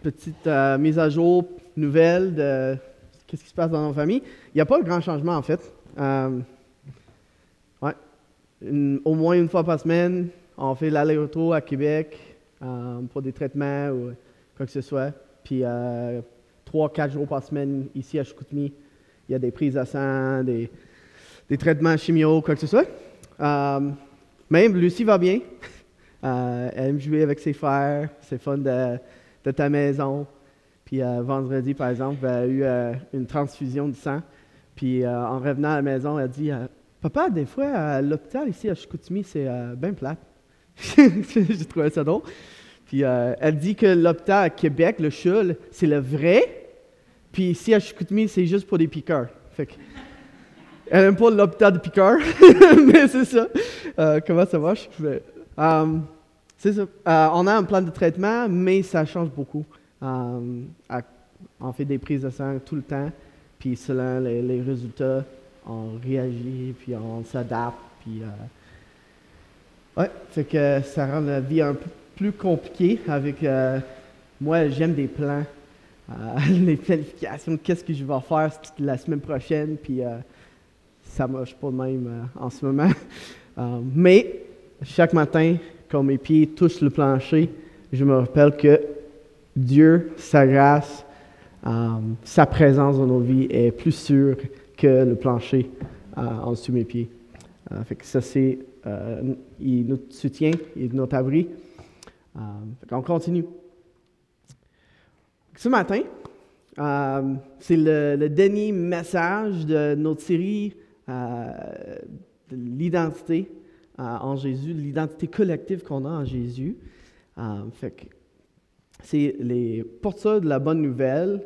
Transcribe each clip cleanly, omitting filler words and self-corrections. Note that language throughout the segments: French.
petite mise à jour, nouvelle de qu'est-ce qui se passe dans nos familles. Il n'y a pas de grand changement, en fait. Ouais. Au moins une fois par semaine, on fait l'aller-retour à Québec pour des traitements ou quoi que ce soit. Puis 3-4 jours par semaine, ici à Chicoutimi, il y a des prises à sang, des traitements chimio, quoi que ce soit. Même Lucie va bien. Elle aime jouer avec ses frères. C'est fun de ta maison. Puis vendredi, par exemple, elle a eu une transfusion de sang. Puis en revenant à la maison, elle dit Papa, des fois, à l'hôpital ici à Chicoutimi, c'est bien plate. J'ai trouvé ça drôle. Puis elle dit que l'hôpital à Québec, le CHUL, c'est le vrai. Puis ici à Chicoutimi, c'est juste pour des piqueurs. Fait que, elle n'aime pas l'hôpital de piqueurs, mais c'est ça. Comment ça marche? C'est ça. On a un plan de traitement, mais ça change beaucoup. On fait des prises de sang tout le temps, puis selon les résultats, on réagit, puis on s'adapte, puis ouais, fait que ça rend la vie un peu plus compliquée avec moi, j'aime des plans, les planifications, qu'est-ce que je vais faire la semaine prochaine, puis ça ne marche pas de même en ce moment. Mais chaque matin, quand mes pieds touchent le plancher, je me rappelle que Dieu, sa grâce, sa présence dans nos vies est plus sûre que le plancher en dessous de mes pieds. Fait que ça, c'est il nous soutient, il est notre abri. On continue. Ce matin, c'est le dernier message de notre série de l'identité en Jésus, de l'identité collective qu'on a en Jésus. Fait que c'est les porteurs de la bonne nouvelle.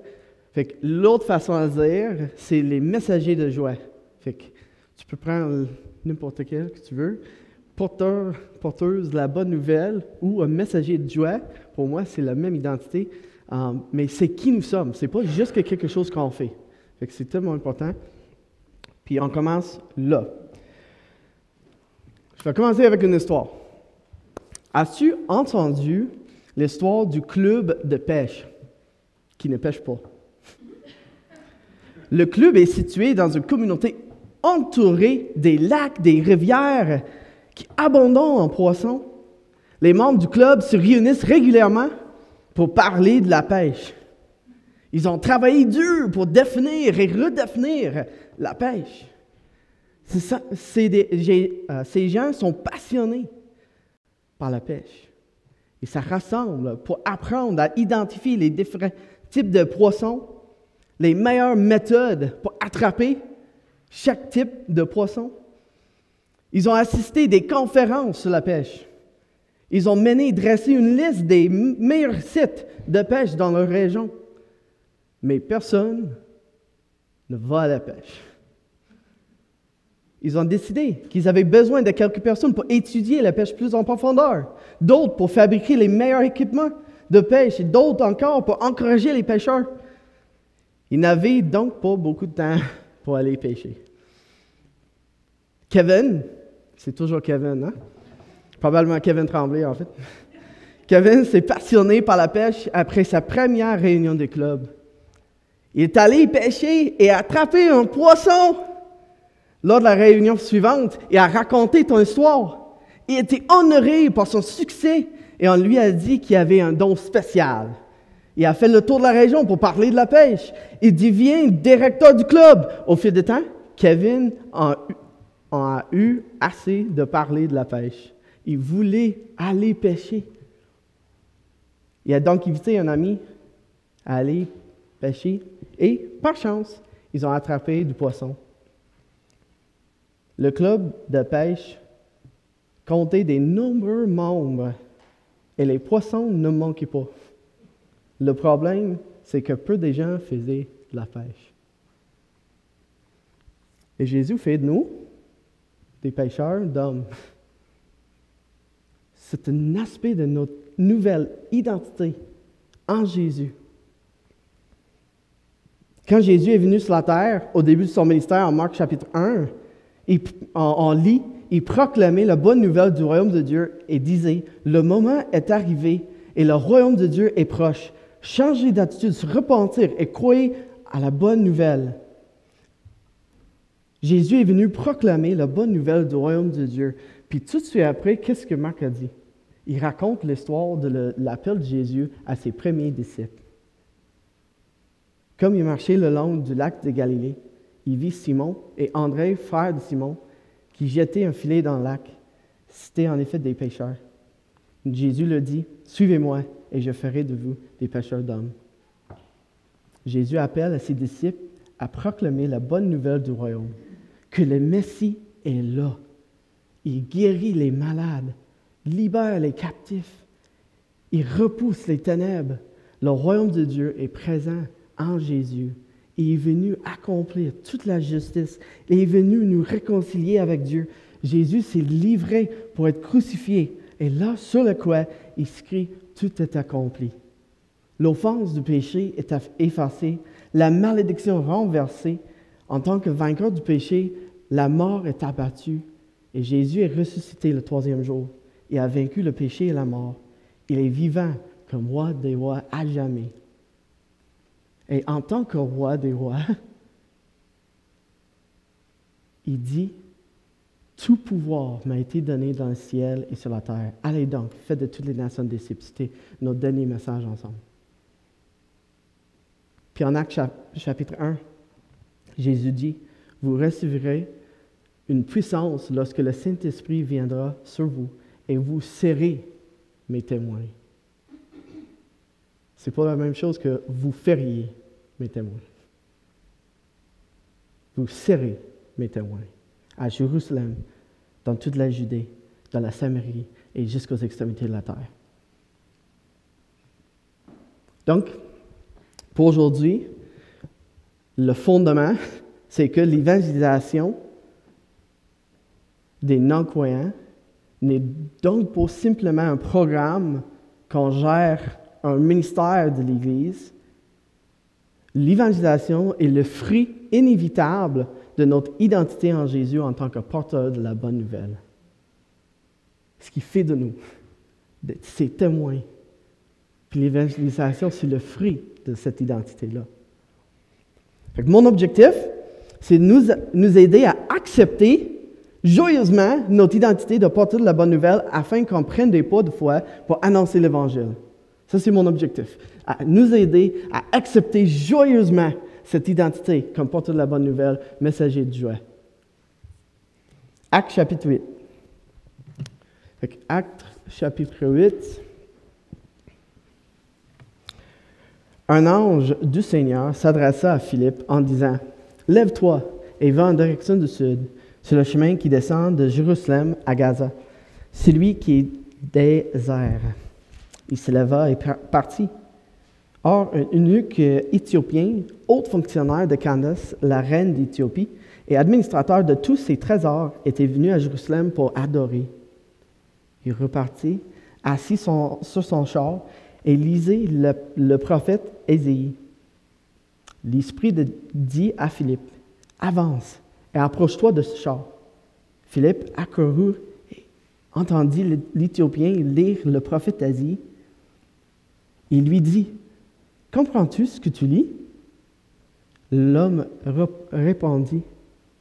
Fait que l'autre façon à dire, c'est les messagers de joie. Fait que tu peux prendre n'importe quel que tu veux. Porteuse de la bonne nouvelle ou un messager de joie, pour moi, c'est la même identité. Mais c'est qui nous sommes. C'est pas juste quelque chose qu'on fait. Fait que c'est tellement important. Puis on commence là. Je vais commencer avec une histoire. As-tu entendu l'histoire du club de pêche qui ne pêche pas? Le club est situé dans une communauté entourée des lacs, des rivières qui abondent en poissons. Les membres du club se réunissent régulièrement pour parler de la pêche. Ils ont travaillé dur pour définir et redéfinir la pêche. Ces gens sont passionnés par la pêche. Ils se rassemblent pour apprendre à identifier les différents types de poissons, les meilleures méthodes pour attraper chaque type de poisson. Ils ont assisté à des conférences sur la pêche. Ils ont dressé une liste des meilleurs sites de pêche dans leur région. Mais personne ne va à la pêche. Ils ont décidé qu'ils avaient besoin de quelques personnes pour étudier la pêche plus en profondeur, d'autres pour fabriquer les meilleurs équipements de pêche et d'autres encore pour encourager les pêcheurs. Ils n'avaient donc pas beaucoup de temps pour aller pêcher. Kevin, c'est toujours Kevin, hein? Probablement Kevin Tremblay, en fait. Kevin s'est passionné par la pêche après sa première réunion de club. Il est allé pêcher et attraper un poisson. Lors de la réunion suivante, il a raconté ton histoire. Il était honoré par son succès et on lui a dit qu'il avait un don spécial. Il a fait le tour de la région pour parler de la pêche. Il devient directeur du club. Au fil du temps, Kevin a eu assez de parler de la pêche. Il voulait aller pêcher. Il a donc invité un ami à aller pêcher et, par chance, ils ont attrapé du poisson. Le club de pêche comptait des nombreux membres et les poissons ne manquaient pas. Le problème, c'est que peu de gens faisaient de la pêche. Et Jésus fait de nous des pêcheurs d'hommes. C'est un aspect de notre nouvelle identité en Jésus. Quand Jésus est venu sur la terre, au début de son ministère, en Marc chapitre 1, on lit, il proclamait la bonne nouvelle du royaume de Dieu et disait, « Le moment est arrivé et le royaume de Dieu est proche. changer d'attitude, se repentir et croire à la bonne nouvelle. Jésus est venu proclamer la bonne nouvelle du royaume de Dieu. Puis tout de suite après, qu'est-ce que Marc a dit? Il raconte l'histoire de l'appel de Jésus à ses premiers disciples. Comme il marchait le long du lac de Galilée, il vit Simon et André, frère de Simon, qui jetaient un filet dans le lac. C'étaient en effet des pêcheurs. Jésus leur dit, « Suivez-moi, et je ferai de vous des pêcheurs d'hommes. » Jésus appelle à ses disciples à proclamer la bonne nouvelle du royaume, que le Messie est là. Il guérit les malades, libère les captifs, il repousse les ténèbres. Le royaume de Dieu est présent en Jésus. Il est venu accomplir toute la justice. Il est venu nous réconcilier avec Dieu. Jésus s'est livré pour être crucifié. Et là, sur la croix, il crie, « Tout est accompli. » L'offense du péché est effacée, la malédiction renversée. En tant que vainqueur du péché, la mort est abattue. Et Jésus est ressuscité le troisième jour. Il a vaincu le péché et la mort. Il est vivant comme roi des rois à jamais. Et en tant que roi des rois, il dit, « Tout pouvoir m'a été donné dans le ciel et sur la terre. Allez donc, faites de toutes les nations des disciples. » C'était notre dernier message ensemble. Puis en Actes chapitre 1, Jésus dit, « Vous recevrez une puissance lorsque le Saint-Esprit viendra sur vous et vous serez mes témoins. » Ce n'est pas la même chose que vous feriez mes témoins. Vous serez mes témoins à Jérusalem, dans toute la Judée, dans la Samarie et jusqu'aux extrémités de la terre. Donc, pour aujourd'hui, le fondement, c'est que l'évangélisation des non-croyants n'est donc pas simplement un programme qu'on gère un ministère de l'Église. L'évangélisation est le fruit inévitable de notre identité en Jésus en tant que porteur de la bonne nouvelle. Ce qui fait de nous ses témoins. Puis l'évangélisation, c'est le fruit de cette identité-là. Fait que mon objectif, c'est de nous aider à accepter joyeusement notre identité de porteur de la bonne nouvelle afin qu'on prenne des pas de foi pour annoncer l'Évangile. Ça, c'est mon objectif. À nous aider à accepter joyeusement cette identité comme porteur de la bonne nouvelle, messager de joie. Actes chapitre 8. Actes chapitre 8. Un ange du Seigneur s'adressa à Philippe en disant, « Lève-toi et va en direction du sud, sur le chemin qui descend de Jérusalem à Gaza, celui qui est désert. » Il se leva et partit. Or, un eunuque éthiopien, haut fonctionnaire de Candace, la reine d'Éthiopie, et administrateur de tous ses trésors, était venu à Jérusalem pour adorer. Il repartit, assis sur son char, et lisait le prophète Ésaïe. L'Esprit dit à Philippe, « Avance et approche-toi de ce char. » Philippe accourut et entendit l'Éthiopien lire le prophète Ésaïe. Il lui dit, « Comprends-tu ce que tu lis? » L'homme répondit,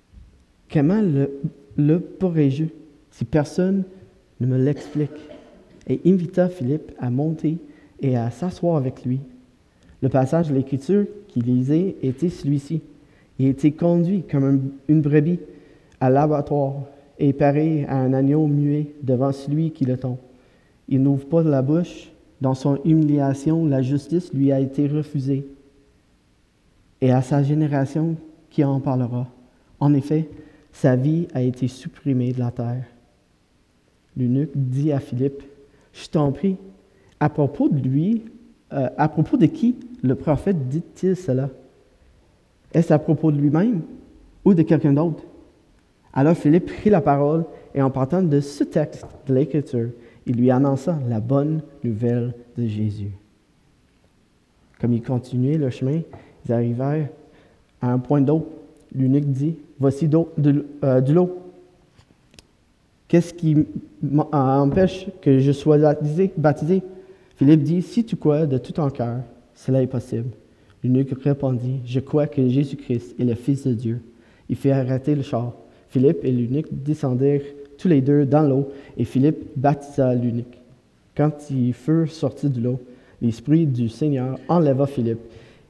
« Comment le pourrais-je si personne ne me l'explique? » Et invita Philippe à monter et à s'asseoir avec lui. Le passage de l'Écriture qu'il lisait était celui-ci. Il était conduit comme une brebis à l'abattoir et pareil à un agneau muet devant celui qui le tond. Il n'ouvre pas la bouche. Dans son humiliation, la justice lui a été refusée. Et à sa génération, qui en parlera? En effet, sa vie a été supprimée de la terre. L'eunuque dit à Philippe, « Je t'en prie, à propos de qui le prophète dit-il cela? Est-ce à propos de lui-même ou de quelqu'un d'autre? » Alors Philippe prit la parole et en partant de ce texte de l'Écriture, il lui annonça la bonne nouvelle de Jésus. Comme ils continuaient le chemin, ils arrivèrent à un point d'eau. L'eunuque dit, « Voici de l'eau. Qu'est-ce qui empêche que je sois baptisé? » Philippe dit, « Si tu crois de tout ton cœur, cela est possible. L'eunuque répondit, « Je crois que Jésus-Christ est le Fils de Dieu. » Il fit arrêter le char. Philippe et l'eunuque descendirent tous les deux dans l'eau, et Philippe baptisa l'eunuque. Quand ils furent sortis de l'eau, l'Esprit du Seigneur enleva Philippe,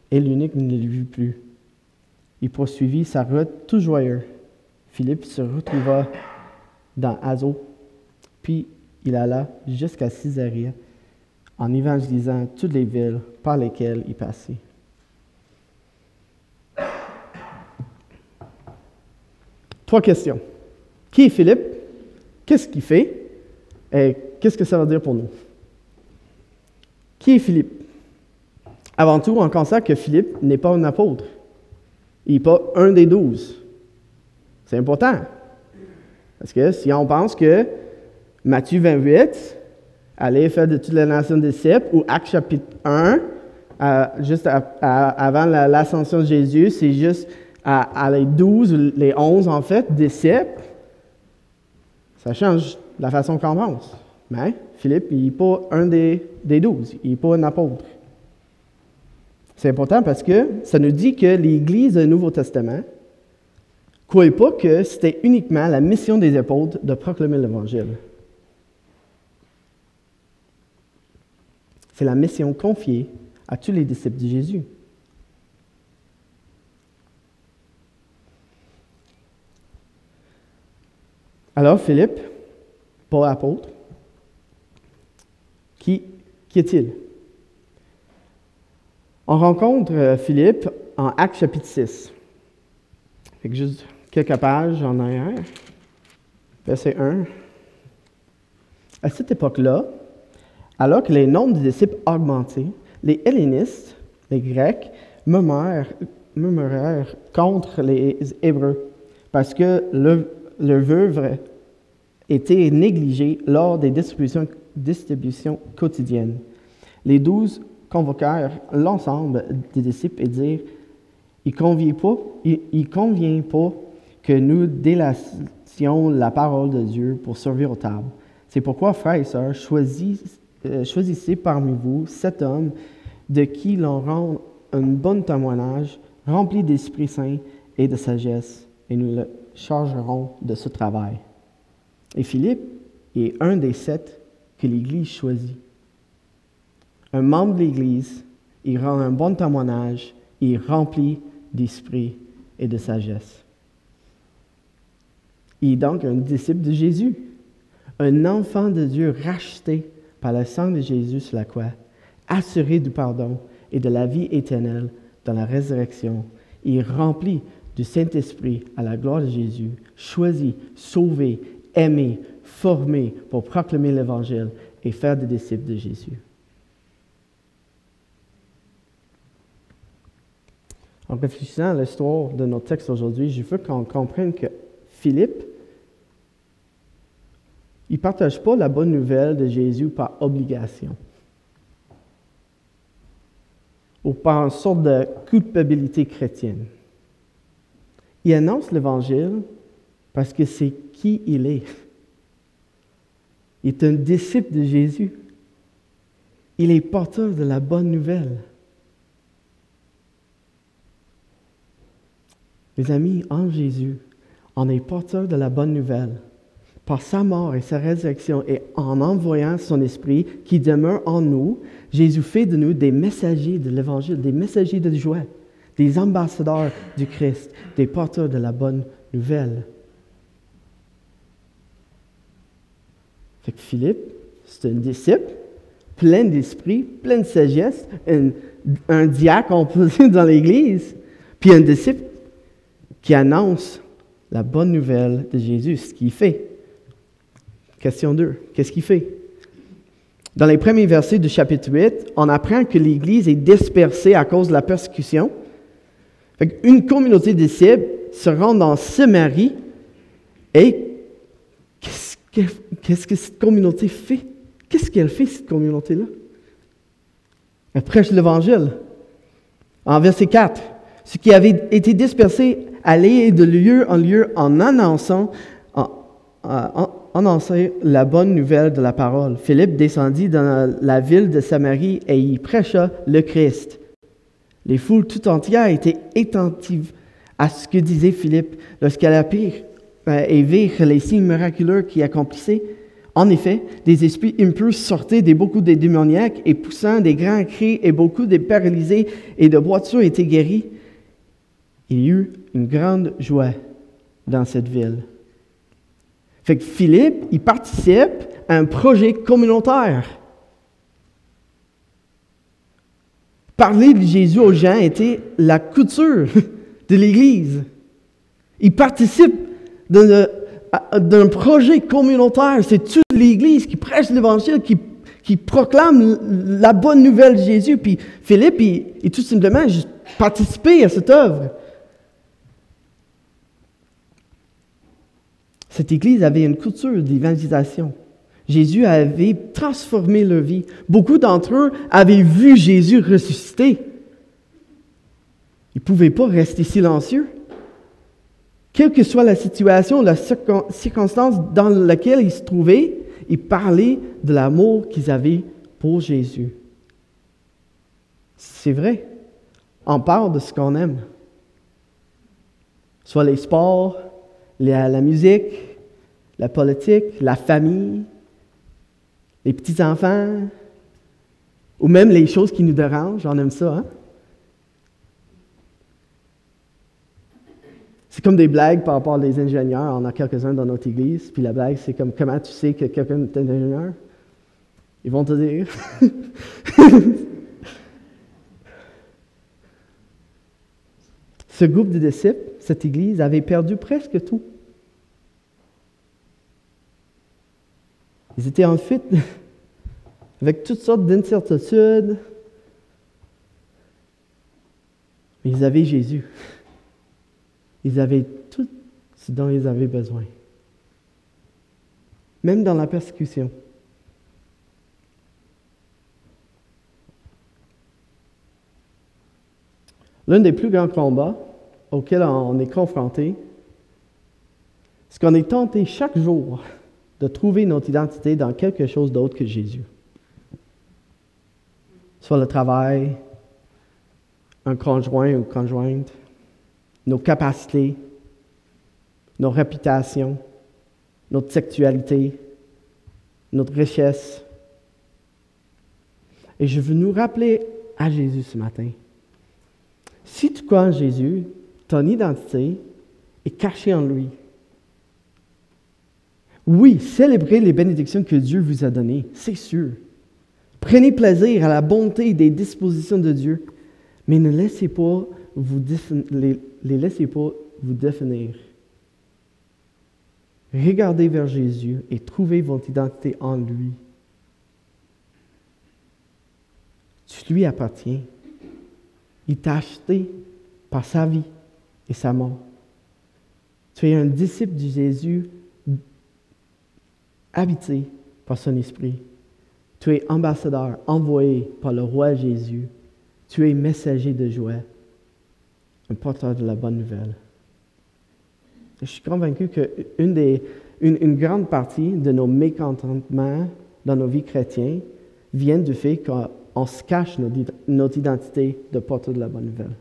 et l'eunuque ne le vit plus. Il poursuivit sa route tout joyeux. Philippe se retrouva dans Azo, puis il alla jusqu'à Césarea, en évangélisant toutes les villes par lesquelles il passait. Trois questions. Qui est Philippe? Qu'est-ce qu'il fait? Et qu'est-ce que ça veut dire pour nous? Qui est Philippe? Avant tout, on constate que Philippe n'est pas un apôtre. Il n'est pas un des 12. C'est important. Parce que si on pense que Matthieu 28, allez faire de toutes les nations des disciples, ou Actes chapitre 1, juste avant l'ascension de Jésus, c'est juste à les 12, les 11 en fait, disciples, ça change la façon qu'on pense. Mais Philippe, il n'est pas un des 12, il n'est pas un apôtre. C'est important parce que ça nous dit que l'Église du Nouveau Testament ne croyait pas que c'était uniquement la mission des apôtres de proclamer l'Évangile. C'est la mission confiée à tous les disciples de Jésus. Alors, Philippe, pas apôtre, qui est-il? On rencontre Philippe en Actes chapitre 6. Fait que juste quelques pages en arrière. Verset 1. À cette époque-là, alors que les nombres des disciples augmentaient, les hellénistes, les Grecs, murmurèrent contre les Hébreux, parce que leur vœuvre était négligée lors des distributions quotidiennes. Les 12 convoquèrent l'ensemble des disciples et dirent, « Il ne convient pas que nous délacions la parole de Dieu pour servir aux tables. C'est pourquoi, frères et sœurs, choisissez parmi vous 7 hommes de qui l'on rend un bon témoignage, remplis d'Esprit Saint et de sagesse, et nous le chargerons de ce travail. » Et Philippe est un des 7 que l'Église choisit. Un membre de l'Église, il rend un bon témoignage, il est rempli d'esprit et de sagesse. Il est donc un disciple de Jésus, un enfant de Dieu racheté par le sang de Jésus sur la croix, assuré du pardon et de la vie éternelle dans la résurrection. Il est rempli du Saint-Esprit à la gloire de Jésus, choisi, sauvé, aimé, formé pour proclamer l'Évangile et faire des disciples de Jésus. En réfléchissant à l'histoire de notre texte aujourd'hui, je veux qu'on comprenne que Philippe, il ne partage pas la bonne nouvelle de Jésus par obligation ou par une sorte de culpabilité chrétienne. Il annonce l'Évangile parce que c'est qui il est. Il est un disciple de Jésus. Il est porteur de la bonne nouvelle. Mes amis, en Jésus, on est porteur de la bonne nouvelle. Par sa mort et sa résurrection et en envoyant son Esprit qui demeure en nous, Jésus fait de nous des messagers de l'Évangile, des messagers de joie, des ambassadeurs du Christ, des porteurs de la bonne nouvelle. Fait que Philippe, c'est un disciple, plein d'esprit, plein de sagesse, un diacre, on peut dire, dans l'Église, puis un disciple qui annonce la bonne nouvelle de Jésus, ce qu'il fait. Question 2, qu'est-ce qu'il fait? Dans les premiers versets du chapitre 8, on apprend que l'Église est dispersée à cause de la persécution. Fait une communauté de disciples se rend dans Samarie et qu'est-ce que cette communauté fait? Qu'est-ce qu'elle fait, cette communauté-là? Elle prêche l'Évangile. En verset 4, ceux qui avaient été dispersés allaient de lieu en lieu en annonçant annoncer la bonne nouvelle de la parole. Philippe descendit dans la ville de Samarie et y prêcha le Christ. Les foules tout entières étaient attentives à ce que disait Philippe lorsqu'elles apprirent et virent les signes miraculeux qu'il accomplissait. En effet, des esprits impurs sortaient de beaucoup de démoniaques et poussant des grands cris, et beaucoup de paralysés et de boiteux étaient guéris. Il y eut une grande joie dans cette ville. Fait que Philippe, il participe à un projet communautaire. Parler de Jésus aux gens était la couture de l'Église. Il participe d'un projet communautaire. C'est toute l'Église qui prêche l'Évangile, qui proclame la bonne nouvelle de Jésus. Puis Philippe, il tout simplement juste participé à cette œuvre. Cette Église avait une culture d'évangélisation. Jésus avait transformé leur vie. Beaucoup d'entre eux avaient vu Jésus ressusciter. Ils ne pouvaient pas rester silencieux. Quelle que soit la situation, la circonstance dans laquelle ils se trouvaient, ils parlaient de l'amour qu'ils avaient pour Jésus. C'est vrai. On parle de ce qu'on aime. Soit les sports, la musique, la politique, la famille, les petits-enfants, ou même les choses qui nous dérangent. On aime ça, hein? C'est comme des blagues par rapport aux ingénieurs. On a quelques-uns dans notre église. Puis la blague, c'est comme, comment tu sais que quelqu'un est un ingénieur? Ils vont te dire. Ce groupe de disciples, cette église, avait perdu presque tout. Ils étaient en fuite avec toutes sortes d'incertitudes. Mais ils avaient Jésus. Ils avaient tout ce dont ils avaient besoin. Même dans la persécution. L'un des plus grands combats auxquels on est confronté, c'est qu'on est tenté chaque jour de trouver notre identité dans quelque chose d'autre que Jésus. Soit le travail, un conjoint ou conjointe, nos capacités, nos réputations, notre sexualité, notre richesse. Et je veux nous rappeler à Jésus ce matin. Si tu crois en Jésus, ton identité est cachée en lui. Oui, célébrez les bénédictions que Dieu vous a données, c'est sûr. Prenez plaisir à la bonté des dispositions de Dieu, mais ne laissez pas les laissez pas vous définir. Regardez vers Jésus et trouvez votre identité en lui. Tu lui appartiens. Il t'a acheté par sa vie et sa mort. Tu es un disciple de Jésus habité par son esprit. Tu es ambassadeur envoyé par le roi Jésus. Tu es messager de joie, un porteur de la bonne nouvelle. Je suis convaincu qu'une grande partie de nos mécontentements dans nos vies chrétiennes viennent du fait qu'on se cache notre identité de porteur de la bonne nouvelle.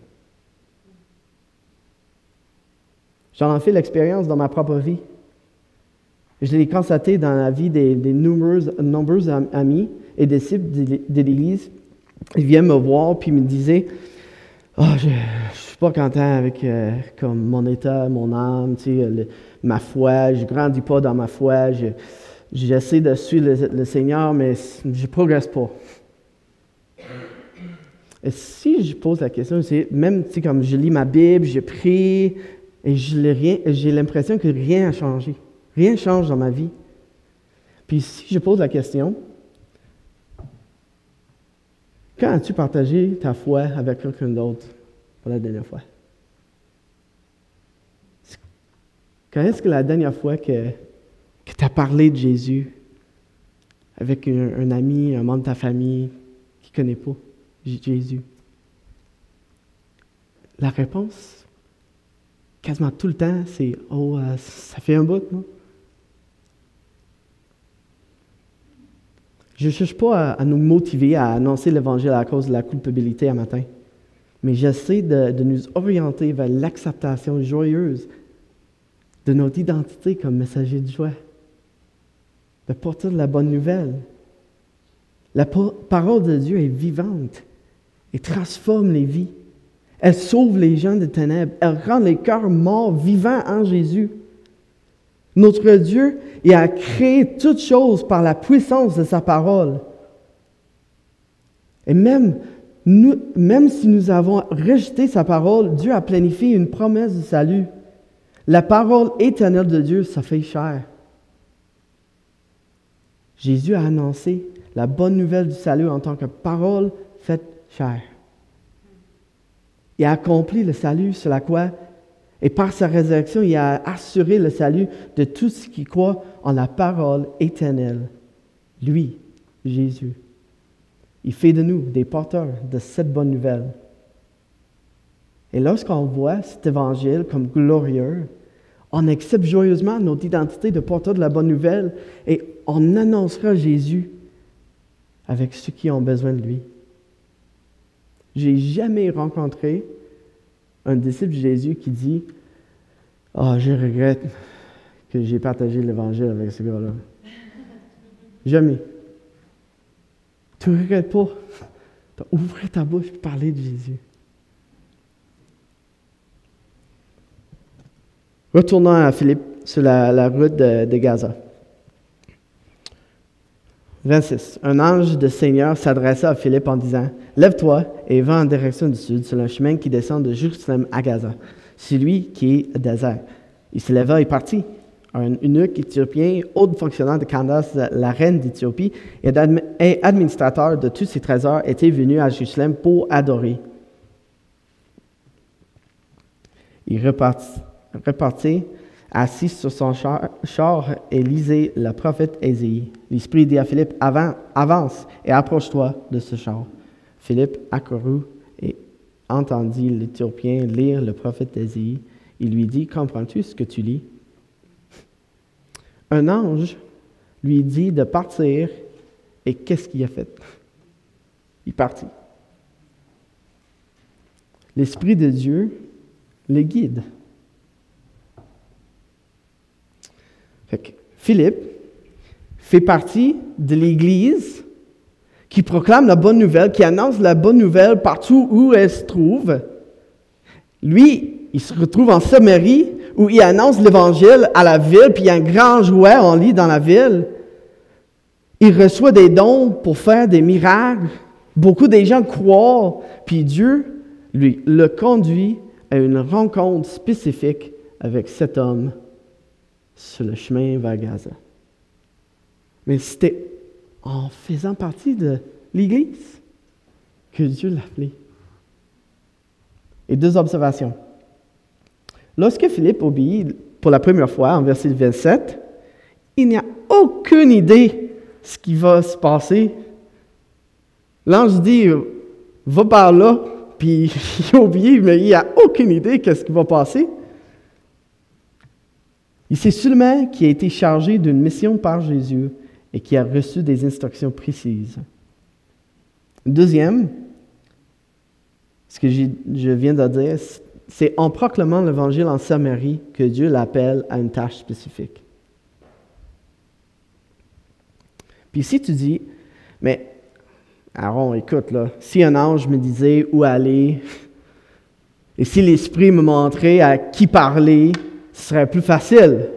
J'en ai fait l'expérience dans ma propre vie. Je l'ai constaté dans la vie des nombreux amis et disciples de l'Église. Ils viennent me voir puis me disaient « Oh, je ne suis pas content avec comme mon état, mon âme, tu sais, ma foi, je ne grandis pas dans ma foi, j'essaie de suivre le Seigneur, mais je ne progresse pas. » Et si je pose la question, c'est même comme je lis ma Bible, je prie, et j'ai l'impression que rien n'a changé. Rien ne change dans ma vie. Puis si je pose la question, quand as-tu partagé ta foi avec quelqu'un d'autre pour la dernière fois? Quand est-ce que la dernière fois que tu as parlé de Jésus avec un ami, un membre de ta famille qui ne connaît pas Jésus? La réponse, quasiment tout le temps, c'est « Oh, ça fait un bout, non? » Je ne cherche pas à nous motiver à annoncer l'Évangile à cause de la culpabilité un matin, mais j'essaie de nous orienter vers l'acceptation joyeuse de notre identité comme messager de joie, de porter de la bonne nouvelle. La parole de Dieu est vivante et transforme les vies. Elle sauve les gens des ténèbres. Elle rend les cœurs morts vivants en Jésus. Notre Dieu, il a créé toutes choses par la puissance de sa parole. Et même si nous avons rejeté sa parole, Dieu a planifié une promesse de salut. La parole éternelle de Dieu, ça fait chair. Jésus a annoncé la bonne nouvelle du salut en tant que parole faite chair. Il a accompli le salut sur la croix et par sa résurrection, il a assuré le salut de tous ceux qui croient en la parole éternelle. Lui, Jésus. Il fait de nous des porteurs de cette bonne nouvelle. Et lorsqu'on voit cet évangile comme glorieux, on accepte joyeusement notre identité de porteur de la bonne nouvelle et on annoncera Jésus avec ceux qui ont besoin de lui. J'ai jamais rencontré un disciple de Jésus qui dit « Ah, je regrette que j'ai partagé l'Évangile avec ce gars-là. » Jamais. Tu ne regrettes pas. Tu as ouvert ta bouche et parlé de Jésus. Retournons à Philippe sur la route de Gaza. 26. Un ange du Seigneur s'adressa à Philippe en disant « Lève-toi et va en direction du sud sur le chemin qui descend de Jérusalem à Gaza, celui qui est désert. » Il se leva et partit. Un eunuque éthiopien, haut fonctionnaire de Candace, la reine d'Éthiopie, et administrateur de tous ses trésors, était venu à Jérusalem pour adorer. Il repartit assis sur son char et lisait le prophète Ésaïe. L'Esprit dit à Philippe, avance et approche-toi de ce char. Philippe accourut et entendit l'Éthiopien lire le prophète Ésaïe. Il lui dit, comprends-tu ce que tu lis? Un ange lui dit de partir et qu'est-ce qu'il a fait? Il partit. L'Esprit de Dieu le guide. Philippe fait partie de l'Église qui proclame la bonne nouvelle, qui annonce la bonne nouvelle partout où elle se trouve. Lui, il se retrouve en Samarie où il annonce l'Évangile à la ville, puis il y a un grand joie, on lit dans la ville. Il reçoit des dons pour faire des miracles. Beaucoup de gens croient, puis Dieu, lui, le conduit à une rencontre spécifique avec cet homme sur le chemin vers Gaza. Mais c'était en faisant partie de l'Église que Dieu l'a appelé. Et deux observations. Lorsque Philippe obéit pour la première fois, en verset 27, il n'y a aucune idée de ce qui va se passer. L'ange dit, va par là, puis il a oublié, mais il n'a aucune idée de ce qui va passer. Il sait seulement qu'il a été chargé d'une mission par Jésus et qu'il a reçu des instructions précises. Deuxième, ce que je viens de dire, c'est en proclamant l'Évangile en Samarie que Dieu l'appelle à une tâche spécifique. Puis si tu dis, mais Aaron, écoute, là, si un ange me disait où aller, et si l'Esprit me montrait à qui parler, ce serait plus facile.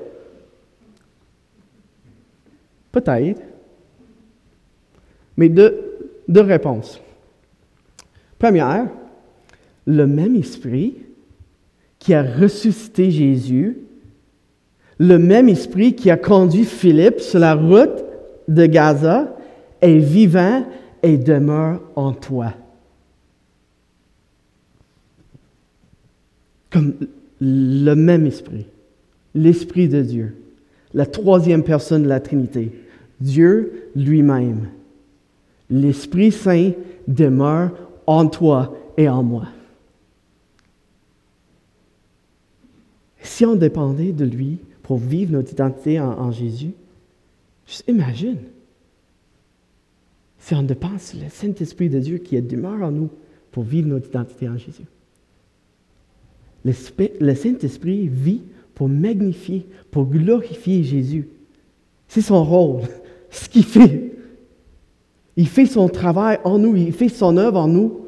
Peut-être. Mais deux réponses. Première, le même Esprit qui a ressuscité Jésus, le même Esprit qui a conduit Philippe sur la route de Gaza, est vivant et demeure en toi. Comme le même Esprit, l'Esprit de Dieu, la troisième personne de la Trinité, Dieu lui-même. L'Esprit Saint demeure en toi et en moi. Si on dépendait de lui pour vivre notre identité en Jésus, juste imagine. si on dépend sur le Saint-Esprit de Dieu qui demeure en nous pour vivre notre identité en Jésus. Le Saint-Esprit vit pour magnifier, pour glorifier Jésus. C'est son rôle, ce qu'il fait. Il fait son travail en nous, il fait son œuvre en nous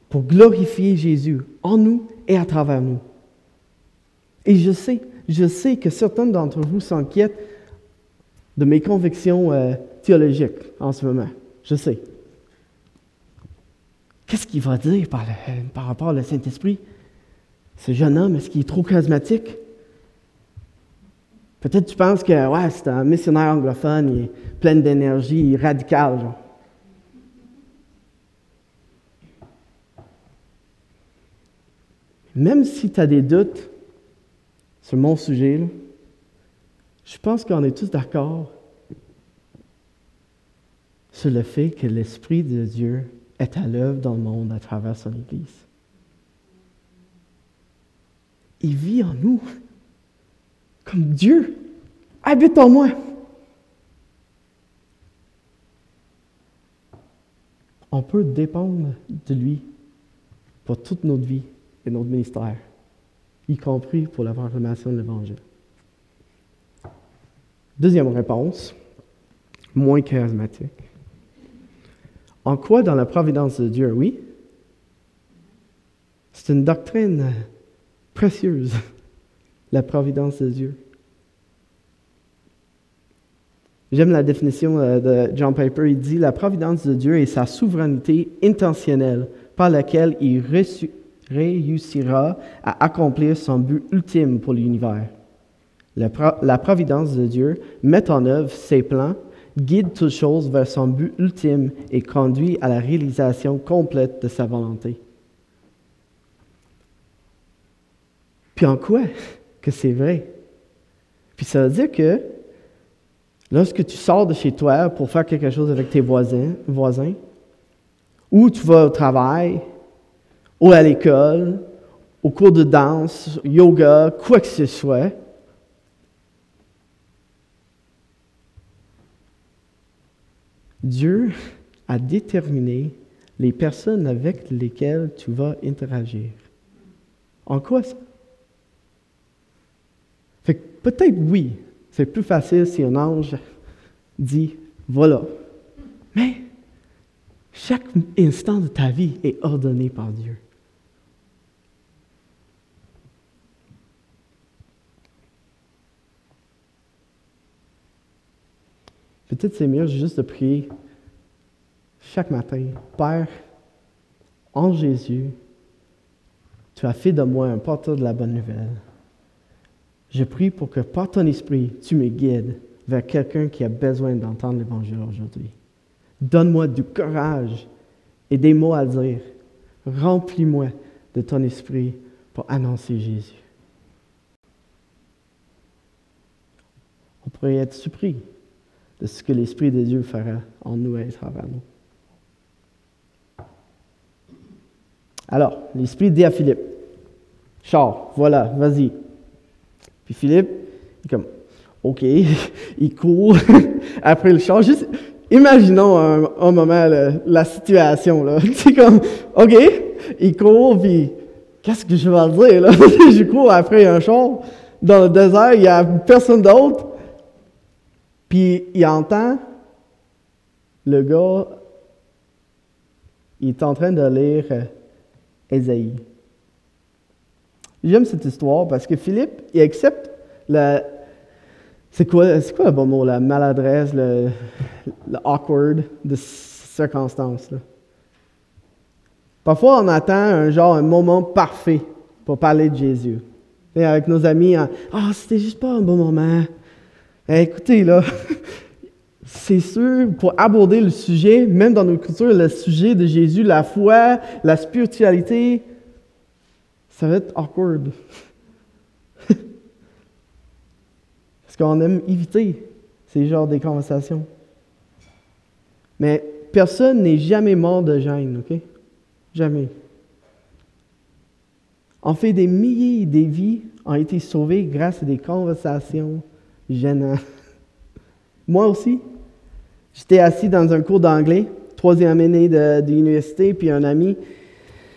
pour glorifier Jésus, en nous et à travers nous. Et je sais que certains d'entre vous s'inquiètent de mes convictions théologiques en ce moment. Je sais. Qu'est-ce qu'il va dire par rapport au Saint-Esprit? Ce jeune homme, est-ce qu'il est trop charismatique? Peut-être tu penses que c'est un missionnaire anglophone, il est plein d'énergie, il est radical. Genre. Même si tu as des doutes sur mon sujet, là, je pense qu'on est tous d'accord sur le fait que l'Esprit de Dieu est à l'œuvre dans le monde à travers son Église. Il vit en nous comme Dieu. Habite en moi. On peut dépendre de lui pour toute notre vie et notre ministère, y compris pour la proclamation de l'Évangile. Deuxième réponse, moins charismatique. En quoi dans la providence de Dieu? Oui, c'est une doctrine précieuse, la providence de Dieu. J'aime la définition de John Piper. Il dit « La providence de Dieu est sa souveraineté intentionnelle par laquelle il réussira à accomplir son but ultime pour l'univers. La providence de Dieu met en œuvre ses plans, guide toutes choses vers son but ultime et conduit à la réalisation complète de sa volonté. » Puis en quoi que c'est vrai? Puis ça veut dire que lorsque tu sors de chez toi pour faire quelque chose avec tes voisins, ou tu vas au travail, ou à l'école, au cours de danse, yoga, quoi que ce soit, Dieu a déterminé les personnes avec lesquelles tu vas interagir. En quoi ça? Fait que peut-être oui, c'est plus facile si un ange dit « voilà ». Mais chaque instant de ta vie est ordonné par Dieu. Peut-être c'est mieux juste de prier chaque matin. Père, en Jésus, tu as fait de moi un porteur de la bonne nouvelle. Je prie pour que par ton esprit, tu me guides vers quelqu'un qui a besoin d'entendre l'Évangile aujourd'hui. Donne-moi du courage et des mots à dire. Remplis-moi de ton esprit pour annoncer Jésus. On pourrait être surpris de ce que l'Esprit de Dieu fera en nous et à travers nous. Alors, l'Esprit dit à Philippe, « Char, voilà, vas-y. » Puis Philippe, il est comme, « OK. » Il court après le char. Juste, imaginons un moment la situation, là. C'est comme, « OK. » Il court, puis qu'est-ce que je vais dire, là? Je cours après un char. Dans le désert, il n'y a personne d'autre. Puis il entend le gars, il est en train de lire Ésaïe. J'aime cette histoire parce que Philippe, il accepte c'est quoi le bon mot, la maladresse, le awkward de circonstance. Là. Parfois, on attend un moment parfait pour parler de Jésus. Et avec nos amis, c'était juste pas un bon moment. Écoutez, là, c'est sûr, pour aborder le sujet, même dans nos cultures, le sujet de Jésus, la foi, la spiritualité, ça va être awkward. Parce qu'on aime éviter ces genres de conversations. Mais personne n'est jamais mort de gêne, OK? Jamais. En fait, des milliers de vies ont été sauvées grâce à des conversations gênantes. Moi aussi. J'étais assis dans un cours d'anglais, troisième année de l'université, puis un ami,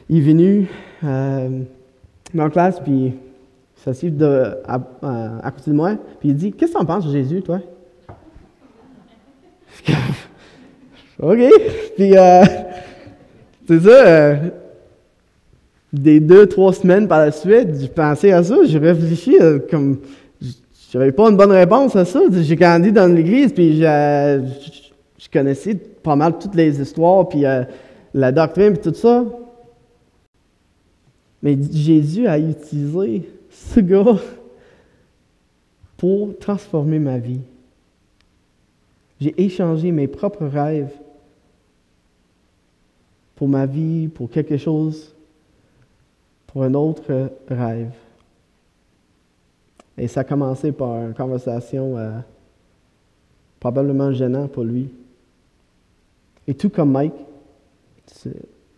il est venu en classe, puis il s'assit à côté de moi, puis il dit, « Qu'est-ce que tu en penses de Jésus, toi? » OK. Puis, c'est ça, des 2-3 semaines par la suite, j'ai pensé à ça, j'ai réfléchi, comme, j'avais pas une bonne réponse à ça. J'ai grandi dans l'église, puis je connaissais pas mal toutes les histoires, puis la doctrine, puis tout ça. Mais Jésus a utilisé ce gars pour transformer ma vie. J'ai échangé mes propres rêves pour ma vie, pour quelque chose, pour un autre rêve. Et ça a commencé par une conversation probablement gênante pour lui. Et tout comme Mike,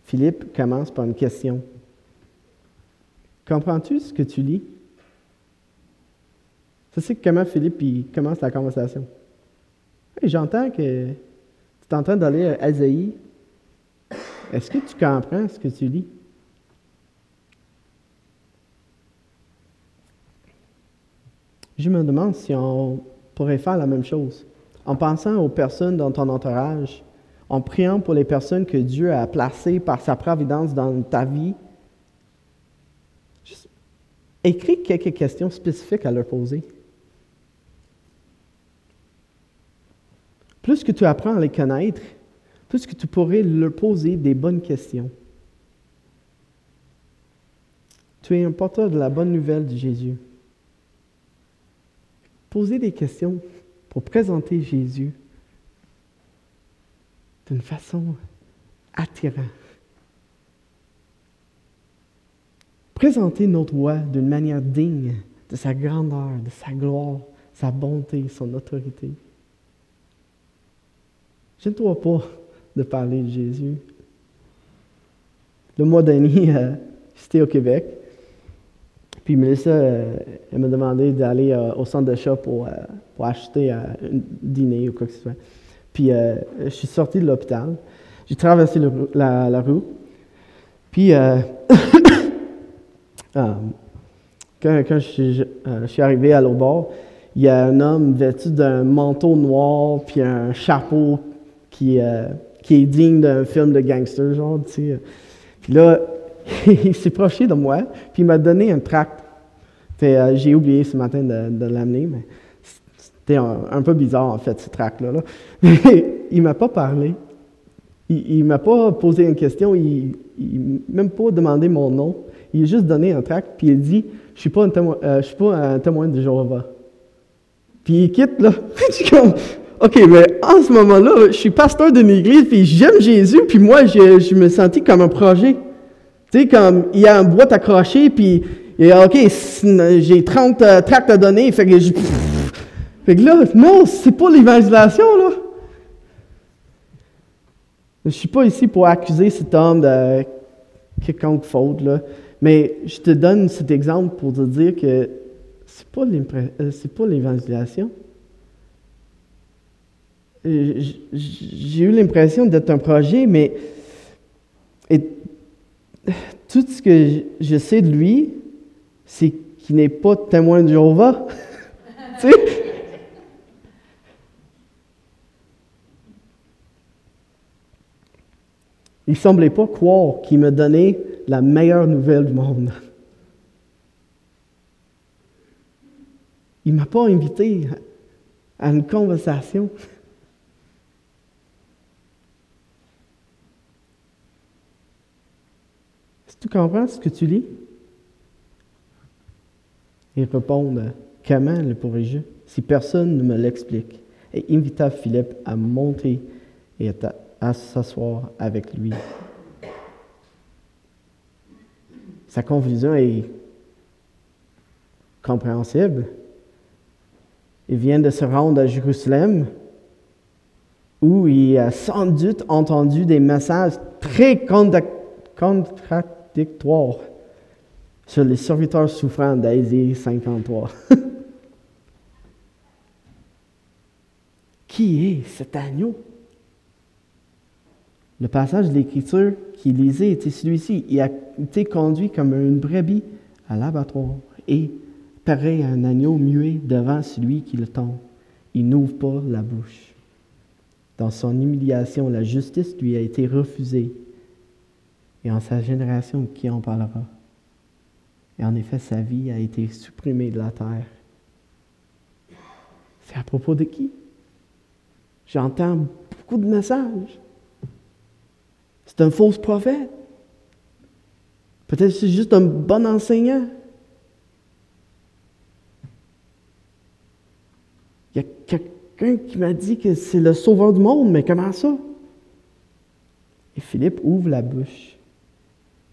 Philippe commence par une question. Comprends-tu ce que tu lis? Ça, c'est comment Philippe il commence la conversation. Hey, j'entends que tu es en train d'aller à Ésaïe. Est-ce que tu comprends ce que tu lis? Je me demande si on pourrait faire la même chose. En pensant aux personnes dans ton entourage, en priant pour les personnes que Dieu a placées par sa providence dans ta vie, juste écris quelques questions spécifiques à leur poser. Plus que tu apprends à les connaître, plus que tu pourrais leur poser des bonnes questions. Tu es un porteur de la bonne nouvelle de Jésus. Posez des questions pour présenter Jésus d'une façon attirante. Présentez notre roi d'une manière digne de sa grandeur, de sa gloire, sa bonté, son autorité. Je ne dois pas de parler de Jésus. Le mois dernier, j'étais au Québec. Puis Mélissa, elle m'a demandé d'aller au centre d'achat pour acheter un dîner ou quoi que ce soit. Puis je suis sorti de l'hôpital. J'ai traversé la rue. Puis quand je suis arrivé à l'autre bord, il y a un homme vêtu d'un manteau noir puis un chapeau qui est digne d'un film de gangster, genre, tu sais. Puis là, il s'est proché de moi, puis il m'a donné un tract. J'ai oublié ce matin de l'amener, mais c'était un peu bizarre, en fait, ce tract-là. Là. Il ne m'a pas parlé. Il ne m'a pas posé une question. Il n'a même pas demandé mon nom. Il a juste donné un tract, puis il dit « Je ne suis pas un témoin de Jéhovah. » Puis il quitte, là. Je suis comme « OK, mais en ce moment-là, je suis pasteur d'une église, puis j'aime Jésus, puis moi, je me sentis comme un projet. » Tu sais, comme il y a un boîte accroché, puis OK, j'ai 30 tracts à donner, fait que là, non, c'est pas l'évangélisation, là. Je suis pas ici pour accuser cet homme de quelconque faute, là, mais je te donne cet exemple pour te dire que c'est pas l'évangélisation. J'ai eu l'impression d'être un projet, mais tout ce que je sais de lui, c'est qu'il n'est pas témoin de Jéhovah. Tu sais? Il ne semblait pas croire qu'il me donnait la meilleure nouvelle du monde. Il ne m'a pas invité à une conversation. Est-ce que tu comprends ce que tu lis? Ils répondent, comment le pourrais-je, si personne ne me l'explique? Et invita Philippe à monter et à s'asseoir avec lui. Sa conclusion est compréhensible. Il vient de se rendre à Jérusalem, où il a sans doute entendu des messages très contradictoires sur les serviteurs souffrants d'Ésaïe 53. Qui est cet agneau? Le passage de l'Écriture qu'il lisait était celui-ci. Il a été conduit comme une brebis à l'abattoir et pareil à un agneau muet devant celui qui le tend. Il n'ouvre pas la bouche. Dans son humiliation, la justice lui a été refusée. Et en sa génération, qui en parlera? Et en effet, sa vie a été supprimée de la terre. C'est à propos de qui? J'entends beaucoup de messages. C'est un faux prophète. Peut-être que c'est juste un bon enseignant. Il y a quelqu'un qui m'a dit que c'est le sauveur du monde, mais comment ça? Et Philippe ouvre la bouche.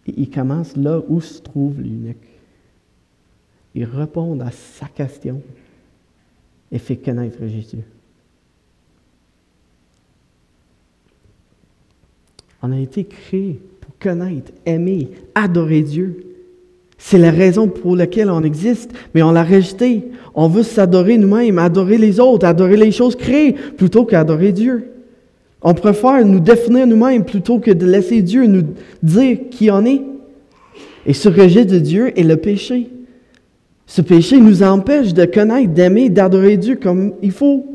Et il commence là où se trouve l'eunuque. Il répond à sa question et fait connaître Jésus. On a été créés pour connaître, aimer, adorer Dieu. C'est la raison pour laquelle on existe, mais on l'a rejeté. On veut s'adorer nous-mêmes, adorer les autres, adorer les choses créées, plutôt qu'adorer Dieu. On préfère nous définir nous-mêmes plutôt que de laisser Dieu nous dire qui on est. Et ce rejet de Dieu est le péché. Ce péché nous empêche de connaître, d'aimer, d'adorer Dieu comme il faut.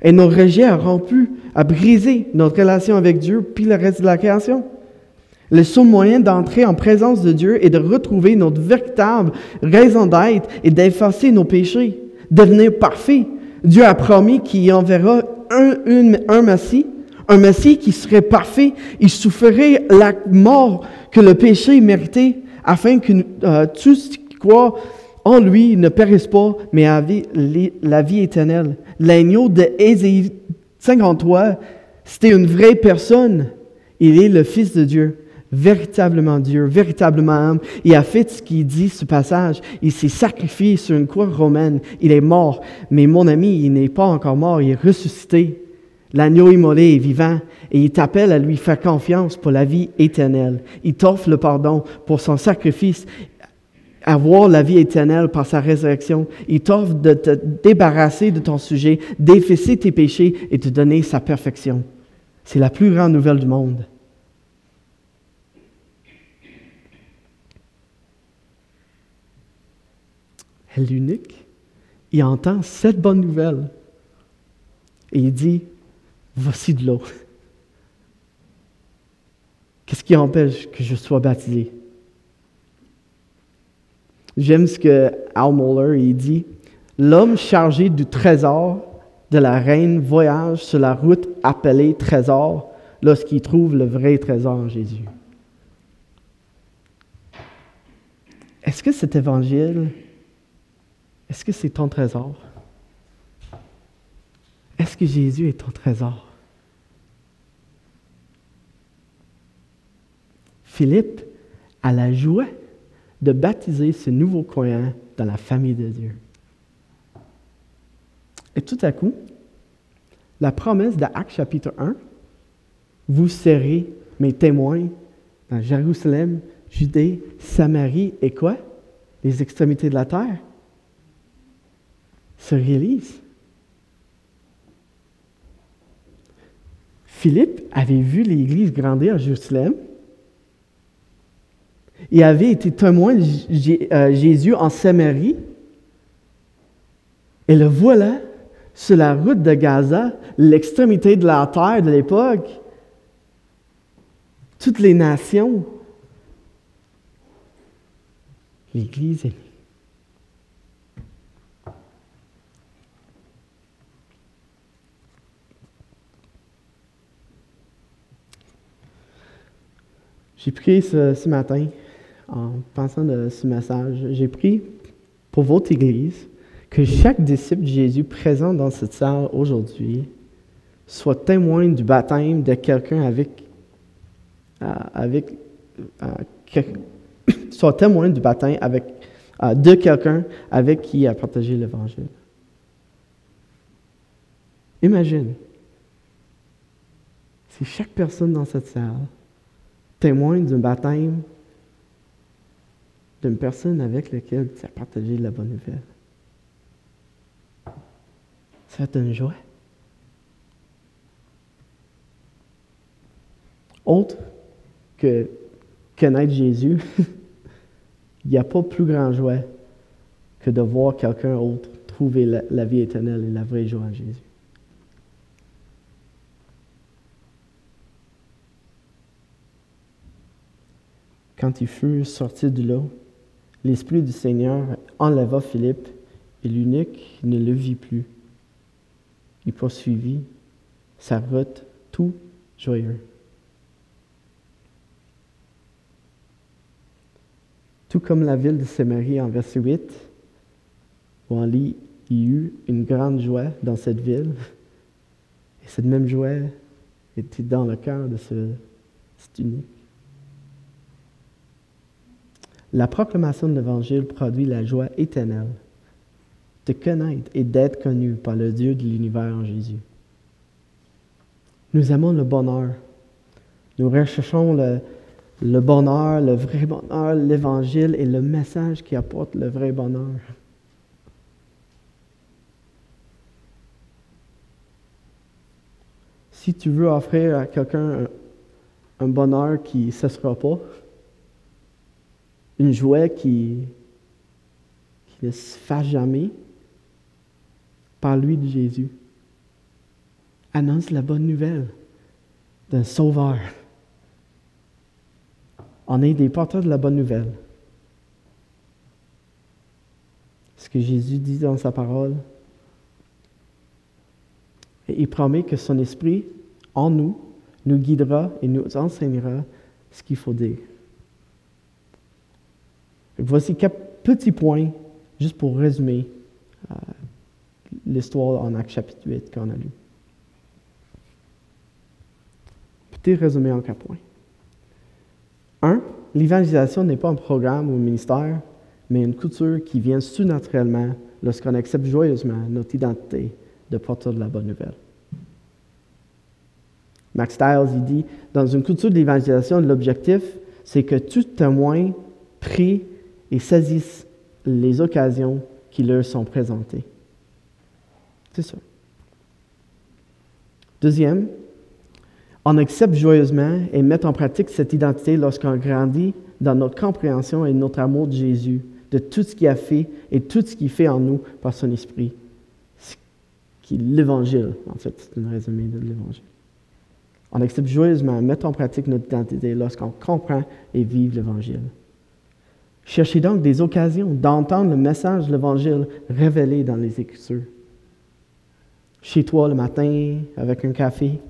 Et nos rejets a rompu, a brisé notre relation avec Dieu, puis le reste de la création. Le seul moyen d'entrer en présence de Dieu est de retrouver notre véritable raison d'être et d'effacer nos péchés, devenir parfait. Dieu a promis qu'il enverra un Messie qui serait parfait. Il souffrirait la mort que le péché méritait, afin que tous ceux qui croient en lui ne périssent pas, mais aient la vie éternelle. L'agneau de Ésaïe 53, c'était une vraie personne. Il est le Fils de Dieu, véritablement Dieu, véritablement homme. Il a fait ce qu'il dit, ce passage. Il s'est sacrifié sur une croix romaine. Il est mort. Mais mon ami, il n'est pas encore mort, il est ressuscité. L'agneau immolé est vivant et il t'appelle à lui faire confiance pour la vie éternelle. Il t'offre le pardon pour son sacrifice, avoir la vie éternelle par sa résurrection. Il t'offre de te débarrasser de ton sujet, d'effacer tes péchés et de te donner sa perfection. C'est la plus grande nouvelle du monde. Et l'eunuque, il entend cette bonne nouvelle et il dit: voici de l'eau. Qu'est-ce qui empêche que je sois baptisé? J'aime ce que Al Mohler il dit. L'homme chargé du trésor de la reine voyage sur la route appelée trésor lorsqu'il trouve le vrai trésor en Jésus. Est-ce que cet évangile, est-ce que c'est ton trésor? Est-ce que Jésus est ton trésor? Philippe a la joie de baptiser ce nouveau croyant dans la famille de Dieu. Et tout à coup, la promesse d'Actes chapitre 1, vous serez mes témoins dans Jérusalem, Judée, Samarie et quoi? Les extrémités de la terre, se réalise. Philippe avait vu l'Église grandir à Jérusalem. Il avait été témoin de Jésus en Samarie. Et le voilà sur la route de Gaza, l'extrémité de la terre de l'époque. Toutes les nations. L'Église est née. J'ai prié ce matin, en pensant de ce message, j'ai prié pour votre Église, que chaque disciple de Jésus présent dans cette salle aujourd'hui soit témoin du baptême de quelqu'un soit témoin du baptême de quelqu'un avec qui il a partagé l'Évangile. Imagine si chaque personne dans cette salle témoin d'un baptême d'une personne avec laquelle tu as partagé la bonne nouvelle. Ça va être une joie. Autre que connaître Jésus, il n'y a pas plus grand joie que de voir quelqu'un autre trouver la vie éternelle et la vraie joie en Jésus. Quand ils furent sortis du lot, l'Esprit du Seigneur enleva Philippe et l'eunuque ne le vit plus. Il poursuivit sa route tout joyeux. Tout comme la ville de Samarie en verset 8, où on lit « Il y eut une grande joie dans cette ville », et cette même joie était dans le cœur de cet eunuque. La proclamation de l'Évangile produit la joie éternelle de connaître et d'être connu par le Dieu de l'univers en Jésus. Nous aimons le bonheur. Nous recherchons le bonheur, le vrai bonheur, l'Évangile et le message qui apporte le vrai bonheur. Si tu veux offrir à quelqu'un un bonheur qui ne cessera pas, une joie qui ne se fasse jamais, parle-lui de Jésus. Annonce la bonne nouvelle d'un sauveur. On est des porteurs de la bonne nouvelle. Ce que Jésus dit dans sa parole, et il promet que son esprit, en nous guidera et nous enseignera ce qu'il faut dire. Voici 4 petits points, juste pour résumer l'histoire en Actes chapitre 8 qu'on a lu. Petit résumé en 4 points. 1. L'évangélisation n'est pas un programme ou un ministère, mais une culture qui vient surnaturellement lorsqu'on accepte joyeusement notre identité de porteur de la bonne nouvelle. Max Stiles, il dit, dans une culture d'évangélisation, l'objectif, c'est que tout témoin prie et saisissent les occasions qui leur sont présentées. C'est ça. Deuxième, on accepte joyeusement et met en pratique cette identité lorsqu'on grandit dans notre compréhension et notre amour de Jésus, de tout ce qu'il a fait et tout ce qu'il fait en nous par son Esprit, ce qui est l'Évangile, en fait, c'est un résumé de l'Évangile. On accepte joyeusement et met en pratique notre identité lorsqu'on comprend et vit l'Évangile. Cherchez donc des occasions d'entendre le message de l'Évangile révélé dans les Écritures. Chez toi le matin, avec un café.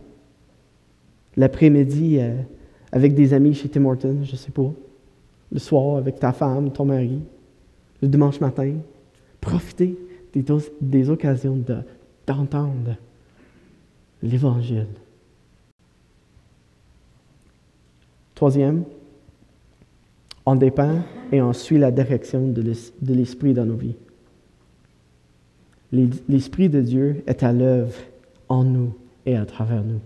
L'après-midi, avec des amis chez Tim Hortons, je ne sais pas. Le soir, avec ta femme, ton mari. Le dimanche matin. Profitez des occasions d'entendre l'Évangile. Troisième, on dépend et on suit la direction de l'Esprit dans nos vies. L'Esprit de Dieu est à l'œuvre en nous et à travers nous.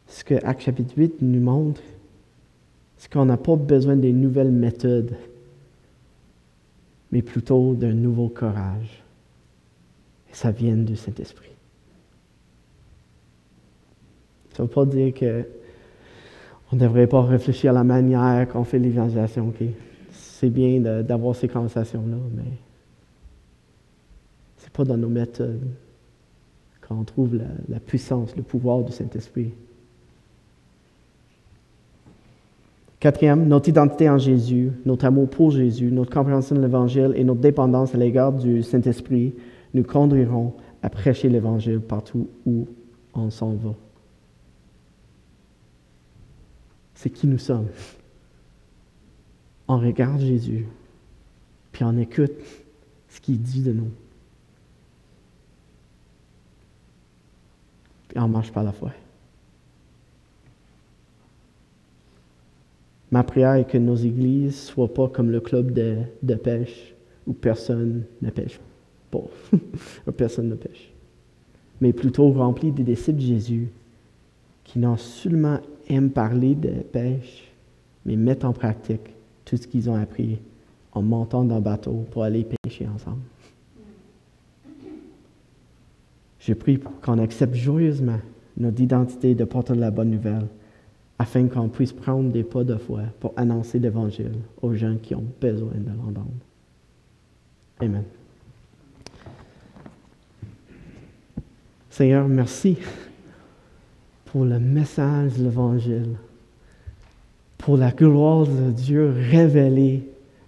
Ce que Actes chapitre 8 nous montre, c'est qu'on n'a pas besoin des nouvelles méthodes, mais plutôt d'un nouveau courage. Et ça vient du Saint-Esprit. Ça ne veut pas dire qu'on ne devrait pas réfléchir à la manière qu'on fait l'évangélisation. Okay? C'est bien d'avoir ces conversations-là, mais ce n'est pas dans nos méthodes qu'on trouve la puissance, le pouvoir du Saint-Esprit. Quatrième, notre identité en Jésus, notre amour pour Jésus, notre compréhension de l'Évangile et notre dépendance à l'égard du Saint-Esprit nous conduiront à prêcher l'Évangile partout où on s'en va. C'est qui nous sommes. On regarde Jésus, puis on écoute ce qu'il dit de nous. Puis on marche par la foi. Ma prière est que nos églises ne soient pas comme le club de pêche où personne ne pêche pas, où personne ne pêche, mais plutôt remplis des disciples de Jésus qui non seulement aiment parler de pêche, mais mettent en pratique tout ce qu'ils ont appris en montant dans le bateau pour aller pêcher ensemble. Je prie qu'on accepte joyeusement notre identité de porteur de la bonne nouvelle, afin qu'on puisse prendre des pas de foi pour annoncer l'Évangile aux gens qui ont besoin de l'entendre. Amen. Seigneur, merci pour le message de l'Évangile, pour la gloire de Dieu révélée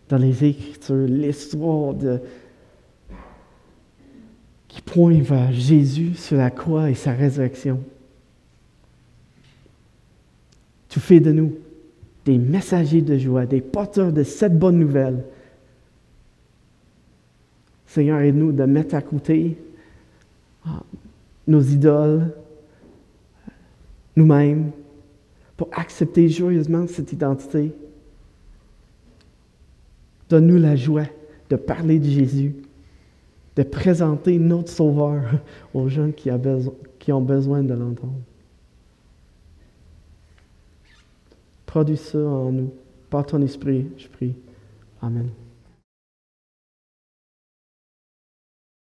dans les Écritures, l'histoire qui pointe vers Jésus sur la croix et sa résurrection. Tu fais de nous des messagers de joie, des porteurs de cette bonne nouvelle. Seigneur, aide-nous de mettre à côté nos idoles, nous-mêmes, pour accepter joyeusement cette identité. Donne-nous la joie de parler de Jésus, de présenter notre Sauveur aux gens qui ont besoin de l'entendre. Produis ça en nous, par ton esprit, je prie. Amen.